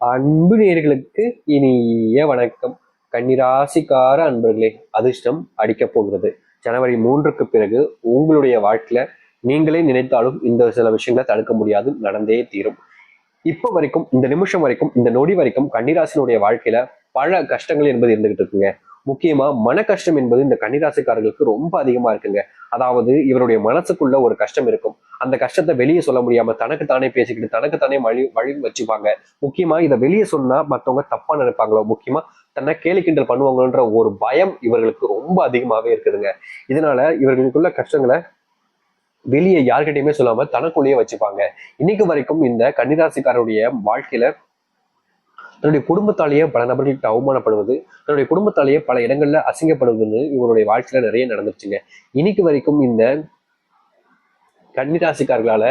அன்பு நேயர்களுக்கு இனிய வணக்கம். கன்னிராசிக்கார அன்பர்களே, அதிர்ஷ்டம் அடிக்கப் போகிறது. ஜனவரி 3க்கு பிறகு உங்களுடைய வாழ்க்கையில நீங்களே நினைத்தாலும் இந்த சில விஷயங்களை தடுக்க முடியாது, நடந்தே தீரும். இப்ப வரைக்கும், இந்த நிமிஷம் வரைக்கும், இந்த நொடி வரைக்கும் கன்னிராசினுடைய வாழ்க்கையில பல கஷ்டங்கள் என்பது இருந்துகிட்டு இருக்குங்க. முக்கியமா மன கஷ்டம் என்பது இந்த கன்னிராசிக்காரர்களுக்கு ரொம்ப அதிகமா இருக்குங்க. அதாவது இவருடைய மனசுக்குள்ள ஒரு கஷ்டம் இருக்கும். அந்த கஷ்டத்தை வெளியே சொல்ல முடியாம தனக்கு தானே பேசிக்கிட்டு தனக்கு தானே வழி வழி வச்சுப்பாங்க. முக்கியமா இதை வெளியே சொன்னா மத்தவங்க தப்பா நினைப்பாங்களோ, முக்கியமா தன்னை கேலி கிண்டல் பண்ணுவாங்கன்ற ஒரு பயம் இவர்களுக்கு ரொம்ப அதிகமாவே இருக்குதுங்க. இதனால இவர்களுக்குள்ள கஷ்டங்களை வெளியே யார்கிட்டயுமே சொல்லாம தனக்குள்ளேயே வச்சுப்பாங்க. இன்னைக்கு வரைக்கும் இந்த கன்னிராசிக்காரருடைய வாழ்க்கையில தன்னுடைய குடும்பத்தாலேயே பல நபர்களுக்கு அவமானப்படுவது, தன்னுடைய குடும்பத்தாலேயே பல இடங்கள்ல அசிங்கப்படுவதுன்னு இவருடைய வாழ்க்கையில நிறைய நடந்துருச்சுங்க. இன்னைக்கு வரைக்கும் இந்த கன்னிராசிக்காரர்களால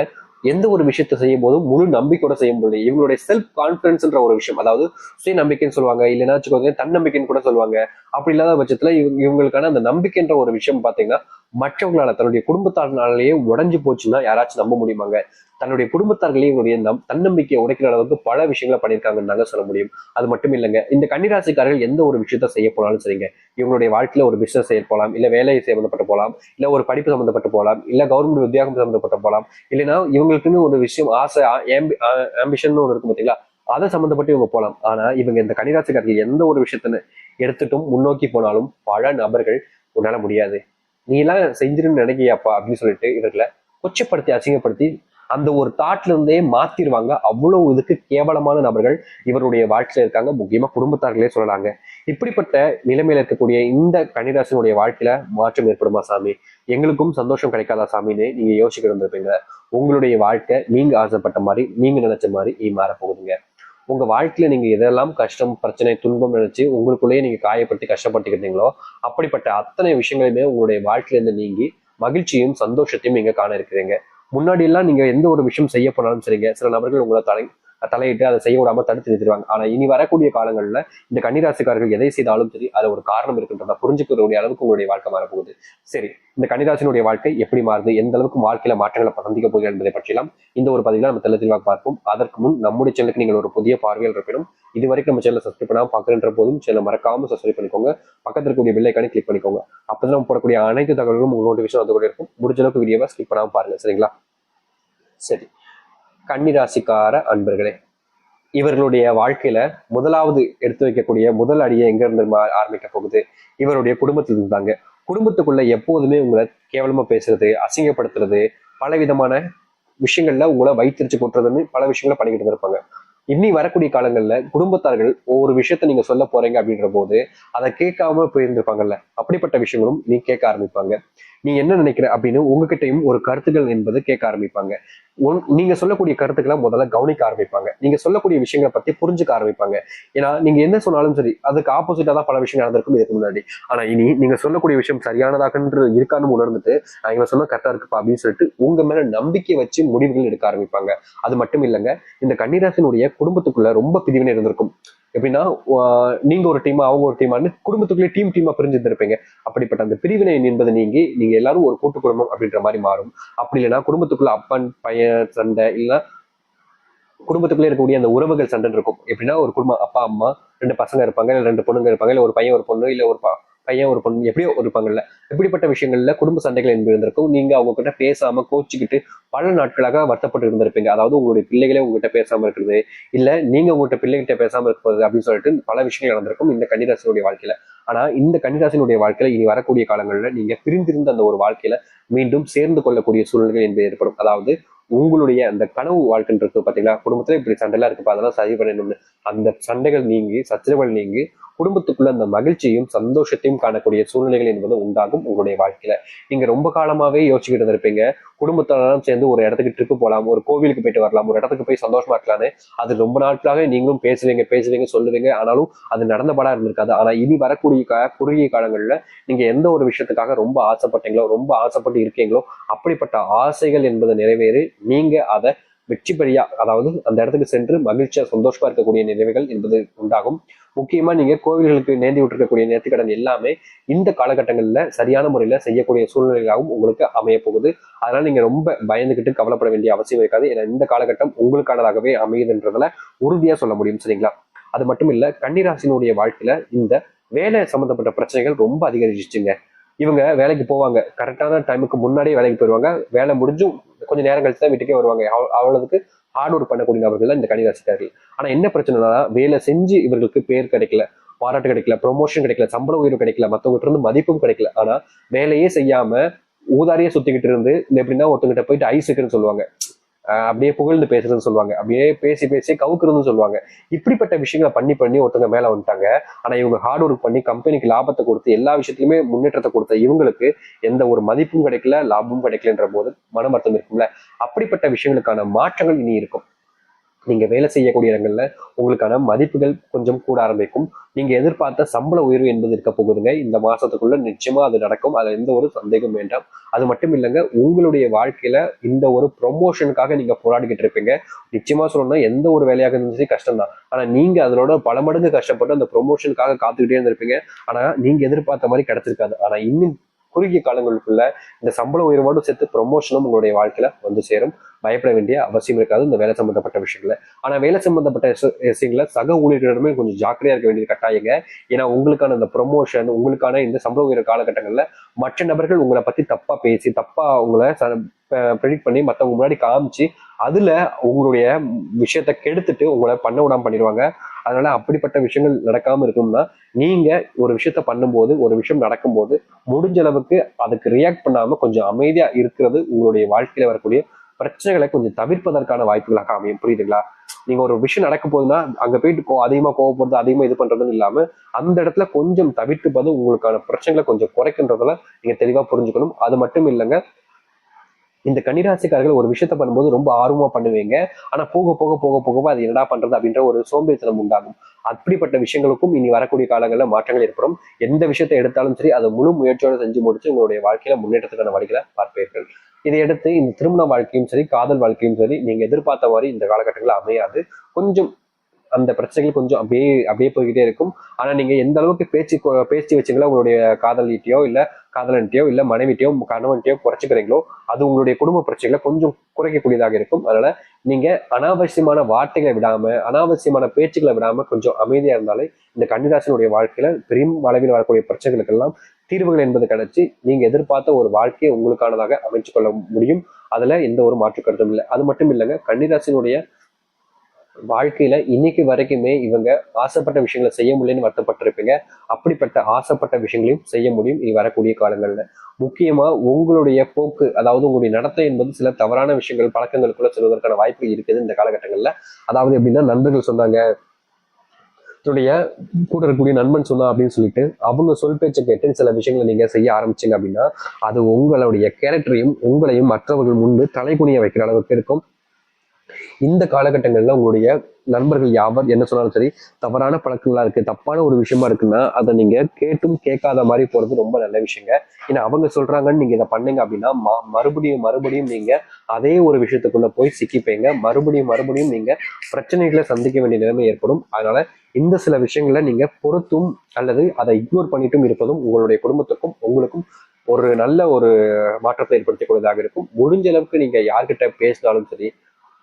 எந்த ஒரு விஷயத்தை செய்யும் போதும் முழு நம்பிக்கையோட செய்ய முடியும். இவங்களுடைய செல்ஃப் கான்பிடன்ஸ்ன்ற ஒரு விஷயம், அதாவது சுய நம்பிக்கைன்னு சொல்லுவாங்க, இல்லைன்னா வச்சுக்கோங்க தன்னம்பிக்கைன்னு கூட சொல்லுவாங்க. அப்படி இல்லாத பட்சத்துல இவங்களுக்கான அந்த நம்பிக்கைன்ற ஒரு விஷயம் பாத்தீங்கன்னா மற்றவங்களால தன்னுடைய குடும்பத்தாரனாலேயே உடஞ்சு போச்சுன்னா யாராச்சும் நம்ப முடியுமாங்க? தன்னுடைய குடும்பத்தார்களே இவருடைய தன்னம்பிக்கையை உடைக்கிற அளவுக்கு பல விஷயங்களை பண்ணியிருக்காங்கன்னு தாங்க சொல்ல முடியும். அது மட்டும் இல்லைங்க, இந்த கன்னிராசிக்காரர்கள் எந்த ஒரு விஷயத்த செய்ய போனாலும் சரிங்க, இவங்களுடைய வாழ்க்கையில ஒரு பிசினஸ் செய்ய போலாம், இல்ல வேலை சம்பந்தப்பட்டு போலாம், இல்ல ஒரு படிப்பு சம்பந்தப்பட்டு போலாம், இல்ல கவர்மெண்ட் உத்தியோகம் சம்பந்தப்பட்டு போலாம், இல்லைன்னா இவங்களுக்குன்னு ஒரு விஷயம் ஆசை ஆம்பிஷன் ஒன்று இருக்கும் பார்த்தீங்களா, அதை சம்பந்தப்பட்டு இவங்க போலாம். ஆனா இவங்க இந்த கன்னிராசிக்காரர்கள் எந்த ஒரு விஷயத்த எடுத்துட்டும் முன்னோக்கி போனாலும் பல நபர்கள் உன்னால முடியாது, நீ எல்லாம் செஞ்சிருன்னு நினைக்கியாப்பா அப்படின்னு சொல்லிட்டு இவர்களை கொச்சப்படுத்தி அசிங்கப்படுத்தி அந்த ஒரு தாட்ல இருந்தே மாத்திருவாங்க. அவ்வளவு இதுக்கு கேவலமான நபர்கள் இவருடைய வாழ்க்கையில இருக்காங்க. முக்கியமா குடும்பத்தார்களே சொல்லலாங்க. இப்படிப்பட்ட நிலைமையில இருக்கக்கூடிய இந்த கன்னிராசினுடைய வாழ்க்கையில மாற்றம் ஏற்படுமா சாமி, எங்களுக்கும் சந்தோஷம் கிடைக்காதா சாமின்னு நீங்க யோசிக்கிட்டு இருந்திருப்பீங்க. உங்களுடைய வாழ்க்கை நீங்க ஆசைப்பட்ட மாதிரி, நீங்க நினைச்ச மாதிரி நீ மாறப்போகுதுங்க. உங்க வாழ்க்கையில நீங்க எதெல்லாம் கஷ்டம், பிரச்சனை, துன்பம் நினைச்சு உங்களுக்குள்ளேயே நீங்க காயப்படுத்தி கஷ்டப்பட்டுக்கிட்டீங்களோ அப்படிப்பட்ட அத்தனை விஷயங்களையுமே உங்களுடைய வாழ்க்கையில இருந்து நீங்கி மகிழ்ச்சியும் சந்தோஷத்தையும் நீங்க காண இருக்கிறீங்க. முன்னாடி எல்லாம் நீங்க எந்த ஒரு விஷயம் செய்ய போனாலும் சரிங்க, சில நபர்கள் உங்களை தலையிட்டு அதை செய்ய விடாம தடுத்து நிறுத்திடுவாங்க. ஆனா இனி வரக்கூடிய காலங்கள்ல இந்த கன்னிராசிக்காரர்கள் எதை செய்தாலும் சரி அது ஒரு காரணம் இருக்குன்றத புரிஞ்சுக்கக்கூடிய அளவுக்கு உங்களுடைய வாழ்க்கை மாறப்போகுது. சரி, இந்த கன்னிராசினுடைய வாழ்க்கை எப்படி மாறுது, எந்த அளவுக்கு வாழ்க்கையில மாற்றங்களை சந்திக்க போகிறது என்பதை பற்றியெல்லாம் இந்த ஒரு பதிவில் நம்ம தெளிவாக பார்ப்போம். அதற்கு முன் நம்முடைய சேனலுக்கு நீங்கள் ஒரு புதிய பார்வையில் இருப்பினும் இது வரைக்கும் நம்ம சேனலை சப்ஸ்கிரைப் பண்ணாம பார்க்குற போதும் சேனல் மறக்காம சப்ஸ்கிரைப் பண்ணிக்கோங்க. பக்கத்தில் இருக்கக்கூடிய பெல் ஐக்கானை கிளிக் பண்ணிக்கோங்க. அப்பதான் நம்ம போடக்கூடிய அனைத்து தகவல்களும் உங்க நோட்டிஃபிகேஷன் வந்து கூட இருக்கும். முடிஞ்ச அளவுக்கு வீடியோவை ஸ்கிப் பண்ணாம பாருங்க, சரிங்களா? சரி, கன்னிராசிக்கார அன்பர்களே, இவர்களுடைய வாழ்க்கையில முதலாவது எடுத்து வைக்கக்கூடிய முதல் அடியை எங்க இருந்து ஆரம்பிக்க போகுது? இவருடைய குடும்பத்துல இருந்தாங்க. குடும்பத்துக்குள்ள எப்போதுமே உங்களை கேவலமா பேசுறது, அசிங்கப்படுத்துறது, பல விதமான விஷயங்கள்ல உங்களை வைத்திருச்சு கொட்டுறதுன்னு பல விஷயங்களை பண்ணிக்கிட்டு இருப்பாங்க. இனி வரக்கூடிய காலங்கள்ல குடும்பத்தார்கள் ஒவ்வொரு விஷயத்த நீங்க சொல்ல போறீங்க அப்படின்ற போது அதை கேட்காம போயிருந்திருப்பாங்கல்ல, அப்படிப்பட்ட விஷயங்களும் நீ கேட்க ஆரம்பிப்பாங்க. நீ என்ன நினைக்கிற அப்படின்னு உங்ககிட்டயும் ஒரு கருத்துக்கள் என்பது கேட்க ஆரம்பிப்பாங்க. நீங்க சொல்லக்கூடிய கருத்துக்களை முதல்ல கவனிக்க ஆரம்பிப்பாங்க. நீங்க சொல்லக்கூடிய விஷயங்களை பத்தி புரிஞ்சுக்க ஆரம்பிப்பாங்க. ஏன்னா நீங்க என்ன சொன்னாலும் சரி அதுக்கு ஆப்போசிட்டா தான் பல விஷயங்கள் நடந்திருக்கும் இதுக்கு முன்னாடி. ஆனா இனி நீங்க சொல்லக்கூடிய விஷயம் சரியானதாகன்று இருக்கான்னு உணர்ந்துட்டு இவங்க சொன்ன கரெக்டா இருக்குப்பா அப்படின்னு சொல்லிட்டு உங்க மேல நம்பிக்கை வச்சு முடிவுகள் எடுக்க ஆரம்பிப்பாங்க. அது மட்டும் இல்லைங்க, இந்த கன்னிராசினுடைய குடும்பத்துக்குள்ள ரொம்ப பிரிவினை இருந்திருக்கும். எப்படின்னா நீங்க ஒரு டீமா அவங்க ஒரு டீமான்னு குடும்பத்துக்குள்ளே டீமா பிரிஞ்சு இருந்திருப்பீங்க. அப்படிப்பட்ட அந்த பிரிவினை என்பது நீங்க எல்லாரும் ஒரு கூட்டு குடும்பம் அப்படின்ற மாதிரி மாறும். அப்படி இல்லைன்னா குடும்பத்துக்குள்ள அப்பன் பையன் சண்டை, இல்ல குடும்பத்துக்குள்ளே இருக்கக்கூடிய அந்த உறவுகள் சண்டை இருக்கும். எப்படின்னா ஒரு குடும்பம் அப்பா அம்மா, ரெண்டு பசங்க இருப்பாங்க, இல்ல ரெண்டு பொண்ணுங்க இருப்பாங்க, இல்ல ஒரு பையன் ஒரு பொண்ணு, இல்ல ஒரு பையன் ஒரு பொண்ணு, எப்படியோ இருப்பாங்கல்ல. இப்படிப்பட்ட விஷயங்கள்ல குடும்ப சண்டைகள் என்பது இருந்திருக்கும். நீங்க அவங்க கிட்ட பேசாம கோச்சிக்கிட்டு பல நாட்களாக வருத்தப்பட்டு இருந்திருப்பீங்க. அதாவது உங்களுடைய பிள்ளைகளே உங்ககிட்ட பேசாம இருக்கிறது, இல்ல நீங்க உங்கள்கிட்ட பிள்ளைகிட்ட பேசாம இருப்பது அப்படின்னு சொல்லிட்டு பல விஷயங்கள் நடந்திருக்கும் இந்த கன்னிராசினுடைய வாழ்க்கையில. ஆனா இந்த கன்னிராசினுடைய வாழ்க்கையில இனி வரக்கூடிய காலங்கள்ல நீங்க பிரிந்திருந்த அந்த ஒரு வாழ்க்கையில மீண்டும் சேர்ந்து கொள்ளக்கூடிய சூழ்நிலை என்பது ஏற்படும். அதாவது உங்களுடைய அந்த கனவு வாழ்க்கைன்னு இருக்கு பாத்தீங்களா, குடும்பத்துல இப்படி சண்டைலாம் இருக்குப்பா அதெல்லாம் சரி பண்ணணும்னு, அந்த சண்டைகள் நீங்கி சச்சரவுகள் நீங்கி குடும்பத்துக்குள்ள அந்த மகிழ்ச்சியும் சந்தோஷத்தையும் காணக்கூடிய சூழ்நிலைகள் என்பது உண்டாகும் உங்களுடைய வாழ்க்கையில. நீங்க ரொம்ப காலமாவே யோசிச்சுக்கிட்டு இருப்பீங்க, குடும்பத்தெல்லாம் சேர்ந்து ஒரு இடத்துக்கு ட்ரிப்பு போகலாம், ஒரு கோவிலுக்கு போயிட்டு வரலாம், ஒரு இடத்துக்கு போய் சந்தோஷமா இருக்கலான்னு. அது ரொம்ப நாட்களாக நீங்களும் பேசுவீங்க சொல்லுவீங்க. ஆனாலும் அது நடந்த படம் இருந்திருக்காது. ஆனா இனி வரக்கூடிய குறுகிய காலங்கள்ல நீங்க எந்த ஒரு விஷயத்துக்காக ரொம்ப ஆசைப்பட்டீங்களோ, ரொம்ப ஆசைப்பட்டு இருக்கீங்களோ, அப்படிப்பட்ட ஆசைகள் என்பதை நிறைவேறி நீங்க அதை வெற்றிபடியா, அதாவது அந்த இடத்துக்கு சென்று மகிழ்ச்சியா சந்தோஷமா இருக்கக்கூடிய நினைவுகள் என்பது உண்டாகும். முக்கியமா நீங்க கோவில்களுக்கு நேர்ந்து விட்டுருக்கக்கூடிய நேர்த்திக்கடன் எல்லாமே இந்த காலகட்டங்கள்ல சரியான முறையில செய்யக்கூடிய சூழ்நிலையாகவும் உங்களுக்கு அமைய போகுது. அதனால நீங்க ரொம்ப பயந்துகிட்டு கவலைப்பட வேண்டிய அவசியம் இருக்காது. ஏன்னா இந்த காலகட்டம் உங்களுக்கானதாகவே அமையுதுன்றதுல உறுதியா சொல்ல முடியும். சரிங்களா? அது மட்டும் இல்ல, கன்னிராசினுடைய வாழ்க்கையில இந்த வேலை சம்பந்தப்பட்ட பிரச்சனைகள் ரொம்ப அதிகரிச்சுங்க. இவங்க வேலைக்கு போவாங்க, கரெக்டான டைமுக்கு முன்னாடியே வேலைக்கு போயிடுவாங்க. வேலை முடிஞ்சும் கொஞ்சம் நேரம் கழிச்சு தான் வீட்டுக்கே வருவாங்க. அவ்வளவுக்கு ஹார்ட் ஒர்க் பண்ணக்கூடிய நபர்கள் தான் இந்த கன்னிராசிக்காரர்கள். ஆனா என்ன பிரச்சனைனா, வேலை செஞ்சு இவர்களுக்கு பேர் கிடைக்கல, பாராட்டு கிடைக்கல, ப்ரொமோஷன் கிடைக்கல, சம்பள உயர்வு கிடைக்கல, மற்றவங்க இருந்து மதிப்பும் கிடைக்கல. ஆனா வேலையே செய்யாம ஊதாரியே சுத்திக்கிட்டு இருந்து இந்த எப்படின்னா ஒருத்தங்கிட்ட போயிட்டு ஐஸுக்குன்னு சொல்லுவாங்க, அப்படியே புகழ்ந்து பேசுறதுன்னு சொல்லுவாங்க, அப்படியே பேசி பேசி கவுக்குறதுன்னு சொல்லுவாங்க. இப்படிப்பட்ட விஷயங்களை பண்ணி பண்ணி ஒருத்தங்க மேல வந்துட்டாங்க. ஆனா இவங்க ஹார்ட் ஒர்க் பண்ணி கம்பெனிக்கு லாபத்தை கொடுத்து எல்லா விஷயத்திலுமே முன்னேற்றத்தை கொடுத்த இவங்களுக்கு எந்த ஒரு மதிப்பும் கிடைக்கல, லாபமும் கிடைக்கலன்ற போது மனம் வருத்தம் இருக்கும்ல. அப்படிப்பட்ட விஷயங்களுக்கான மாற்றங்கள் இனி இருக்கும். நீங்க வேலை செய்யக்கூடிய இடங்கள்ல உங்களுக்கான மதிப்புகள் கொஞ்சம் கூட ஆரம்பிக்கும். நீங்க எதிர்பார்த்த சம்பள உயர்வு என்பது இருக்க போகுதுங்க. இந்த மாசத்துக்குள்ள நிச்சயமா அது நடக்கும். அதுல எந்த ஒரு சந்தேகம் வேண்டாம். அது மட்டும் இல்லைங்க, உங்களுடைய வாழ்க்கையில இந்த ஒரு ப்ரொமோஷனுக்காக நீங்க போராடிக்கிட்டு இருப்பீங்க. நிச்சயமா சொல்லணும்னா எந்த ஒரு வேலையாக இருந்துச்சு கஷ்டம் தான். ஆனா நீங்க அதனோட பல மடங்கு கஷ்டப்பட்டு அந்த ப்ரொமோஷனுக்காக காத்துக்கிட்டே இருந்திருப்பீங்க. ஆனா நீங்க எதிர்பார்த்த மாதிரி கிடைச்சிருக்காது. ஆனா இன்னும் குறுகிய காலங்களுக்குள்ள இந்த சம்பள உயர்வோடு சேர்த்து ப்ரொமோஷனும் உங்களுடைய வாழ்க்கையில வந்து சேரும். பயப்பட வேண்டிய அவசியம் இருக்காது இந்த வேலை சம்பந்தப்பட்ட விஷயங்கள. ஆனா வேலை சம்பந்தப்பட்ட விஷயங்கள சக ஊழியர்களிடமே கொஞ்சம் ஜாக்கிரதையா இருக்க வேண்டியது கட்டாயங்க. ஏன்னா உங்களுக்கான இந்த ப்ரொமோஷன், உங்களுக்கான இந்த சம்பள உயர்வு காலகட்டங்கள்ல மற்ற நபர்கள் உங்களை பத்தி தப்பா பேசி தப்பா உங்களை ப்ரெடிக்ட் பண்ணி மற்றவங்க முன்னாடி காமிச்சு அதுல உங்களுடைய விஷயத்த கெடுத்துட்டு உங்களை பண்ண விடாம பண்ணிடுவாங்க. அதனால அப்படிப்பட்ட விஷயங்கள் நடக்காம இருக்கணும்னா நீங்க ஒரு விஷயத்த பண்ணும்போது, ஒரு விஷயம் நடக்கும்போது முடிஞ்ச அளவுக்கு அதுக்கு ரியாக்ட் பண்ணாம கொஞ்சம் அமைதியா இருக்கிறது உங்களுடைய வாழ்க்கையில வரக்கூடிய பிரச்சனைகளை கொஞ்சம் தவிர்ப்பதற்கான வாய்ப்புகளாக அமையும். புரியுதுங்களா? நீங்க ஒரு விஷயம் நடக்க போகுதுன்னா அங்க போயிட்டு அதிகமா கோவப்படுறது, அதிகமா இது பண்றதுன்னு இல்லாம அந்த இடத்துல கொஞ்சம் தவிர்த்துப்பது உங்களுக்கான பிரச்சனைகளை கொஞ்சம் குறைக்கின்றதுல நீங்க தெளிவா புரிஞ்சுக்கணும். அது மட்டும் இல்லைங்க, இந்த கன்னிராசிக்காரர்கள் ஒரு விஷயத்த பண்ணும்போது ரொம்ப ஆர்வமா பண்ணுவீங்க. ஆனா போக போக போக போக அது என்னடா பண்றது அப்படின்ற ஒரு சோம்பேறித்தனம் உண்டாகும். அப்படிப்பட்ட விஷயங்களுக்கும் இனி வரக்கூடிய காலங்களில் மாற்றங்கள் ஏற்படும். எந்த விஷயத்தை எடுத்தாலும் சரி அதை முழு முயற்சியோட செஞ்சு முடிச்சு உங்களுடைய வாழ்க்கையில முன்னேற்றத்துக்கான வழிகளை பார்ப்பீர்கள். இதையடுத்து இந்த திருமண வாழ்க்கையும் சரி, காதல் வாழ்க்கையும் சரி, நீங்க எதிர்பார்த்த மாதிரி இந்த காலகட்டங்களில் அமையாது. கொஞ்சம் அந்த பிரச்சனைகள் கொஞ்சம் அப்படியே அப்படியே போய்கிட்டே இருக்கும். ஆனா நீங்க எந்த அளவுக்கு பேச்சு வச்சுங்களா உங்களுடைய காதலிட்டையோ இல்ல காதலன்ட்டையோ இல்ல மனைவிட்டையோ கணவன்ட்டையோ குறைச்சிக்கிறீங்களோ அது உங்களுடைய குடும்ப பிரச்சனைகளை கொஞ்சம் குறைக்கக்கூடியதாக இருக்கும். அதனால நீங்க அனாவசியமான வார்த்தைகளை விடாம, அனாவசியமான பேச்சுக்களை விடாம கொஞ்சம் அமைதியா இருந்தாலே இந்த கன்னிராசினுடைய வாழ்க்கையில பெரும் அளவில் வரக்கூடிய பிரச்சனைகளுக்கெல்லாம் தீர்வுகள் என்பது கிடைச்சி நீங்க எதிர்பார்த்த ஒரு வாழ்க்கையை உங்களுக்கானதாக அமைச்சு கொள்ள முடியும். அதுல எந்த ஒரு மாற்று கருத்தும் இல்லை. அது மட்டும் இல்லைங்க, கன்னிராசினுடைய வாழ்க்கையில இன்னைக்கு வரைக்குமே இவங்க ஆசைப்பட்ட விஷயங்களை செய்ய முடியலன்னு வருத்தப்பட்டிருப்பீங்க. அப்படிப்பட்ட ஆசைப்பட்ட விஷயங்களையும் செய்ய முடியும் இனி வரக்கூடிய காலங்கள்ல. முக்கியமா உங்களுடைய போக்கு, அதாவது உங்களுடைய நடத்தை என்பது சில தவறான விஷயங்கள் பழக்கங்களுக்குள்ள செல்வதற்கான வாய்ப்பு இருக்குது இந்த காலகட்டங்கள்ல. அதாவது எப்படின்னா, நண்பர்கள் சொன்னாங்க, தன்னுடைய கூட இருக்கக்கூடிய நண்பன் சொன்னா அப்படின்னு சொல்லிட்டு அவங்க சொல் பேச்சை கேட்டு சில விஷயங்களை நீங்க செய்ய ஆரம்பிச்சீங்க அப்படின்னா அது உங்களுடைய கேரக்டரையும் உங்களையும் மற்றவர்கள் முன்பு தலைகுனிய வைக்கிற அளவுக்கு இருக்கும். இந்த காலகட்டங்கள்ல உங்களுடைய நண்பர்கள் யாவர் என்ன சொன்னாலும் சரி, தவறான பழக்கங்களா இருக்கு, தப்பான ஒரு விஷயமா இருக்குன்னா அதை நீங்க கேட்டும் கேட்காத மாதிரி போறது ரொம்ப நல்ல விஷயங்க. ஏன்னா அவங்க சொல்றாங்கன்னு நீங்க இதை பண்ணீங்க அப்படின்னா மறுபடியும் மறுபடியும் நீங்க அதே ஒரு விஷயத்துக்குள்ள போய் சிக்கிப்பீங்க. மறுபடியும் மறுபடியும் நீங்க பிரச்சனைகளை சந்திக்க வேண்டிய நிலைமை ஏற்படும். அதனால இந்த சில விஷயங்களை நீங்க பொறுத்தும் அல்லது அதை இக்னோர் பண்ணிட்டும் இருப்பதும் உங்களுடைய குடும்பத்துக்கும் உங்களுக்கும் ஒரு நல்ல ஒரு மாற்றத்தை ஏற்படுத்தக்கூடியதாக இருக்கும். முடிஞ்ச அளவுக்கு நீங்க யார்கிட்ட பேசினாலும் சரி,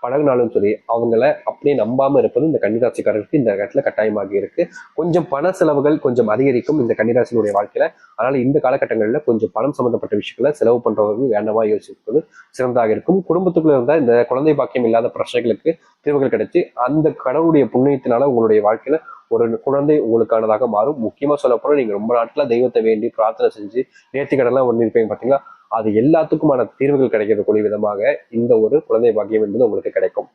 பழகினாலும் சரி, அவங்கள அப்படியே நம்பாம இருப்பது இந்த கன்னிராசிக்காரர்களுக்கு இந்த இடத்துல கட்டாயமாக இருக்கு. கொஞ்சம் பண செலவுகள் கொஞ்சம் அதிகரிக்கும் இந்த கன்னிராசினுடைய வாழ்க்கையில. அதனால இந்த காலகட்டங்களில் கொஞ்சம் பணம் சம்பந்தப்பட்ட விஷயங்களை செலவு பண்றவர்கள் வேண்டமா யோசிப்பது சிறந்தாக இருக்கும். குடும்பத்துக்குள்ள இருந்த இந்த குழந்தை பாக்கியம் இல்லாத பிரச்சனைகளுக்கு தீர்வுகள் கிடைச்சு அந்த கடவுளுடைய புண்ணியத்தினால உங்களுடைய வாழ்க்கையில ஒரு குழந்தை உங்களுக்கானதாக மாறும். முக்கியமா சொல்ல போனா நீங்க ரொம்ப நாட்களா தெய்வத்தை வேண்டி பிரார்த்தனை செஞ்சு நேர்த்திக்கடன்லாம் ஒண்ணு இருப்பீங்க பாத்தீங்களா, அது எல்லாத்துக்குமான தீர்வுகள் கிடைக்கக்கூடிய விதமாக இந்த ஒரு குழந்தை பாக்கியம் என்பது உங்களுக்கு கிடைக்கும்.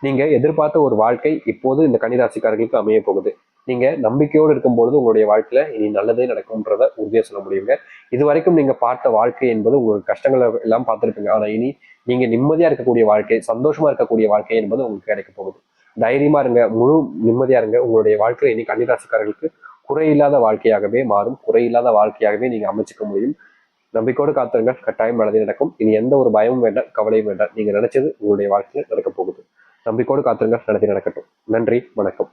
நீங்க எதிர்பார்த்த ஒரு வாழ்க்கை இப்போது இந்த கன்னிராசிக்காரர்களுக்கு அமைய போகுது. நீங்க நம்பிக்கையோடு இருக்கும்பொழுது உங்களுடைய வாழ்க்கையில இனி நல்லதே நடக்கும்ன்றத உறுதியா சொல்ல முடியுங்க. இது வரைக்கும் நீங்க பார்த்த வாழ்க்கை என்பது உங்களுக்கு கஷ்டங்களை எல்லாம் பார்த்திருப்பீங்க. ஆனா இனி நீங்க நிம்மதியா இருக்கக்கூடிய வாழ்க்கை, சந்தோஷமா இருக்கக்கூடிய வாழ்க்கை என்பது உங்களுக்கு கிடைக்க போகுது. தைரியமா இருங்க, முழு நிம்மதியா இருங்க. உங்களுடைய வாழ்க்கையில இனி கன்னிராசிக்காரர்களுக்கு குறையில்லாத வாழ்க்கையாகவே மாறும். குறையில்லாத வாழ்க்கையாகவே நீங்க அமைச்சுக்க முடியும். நம்பிக்கையோடு காத்திருங்க, கட்டாயம் நல்லதே நடக்கும். இனி எந்த ஒரு பயமும் வேண்டாம், கவலையும் வேண்டாம். நீங்க நினைச்சது உங்களுடைய வாழ்க்கையில நடக்க போகுது. நம்பிக்கையோடு காத்திருங்க, நல்லதே நடக்கட்டும். நன்றி, வணக்கம்.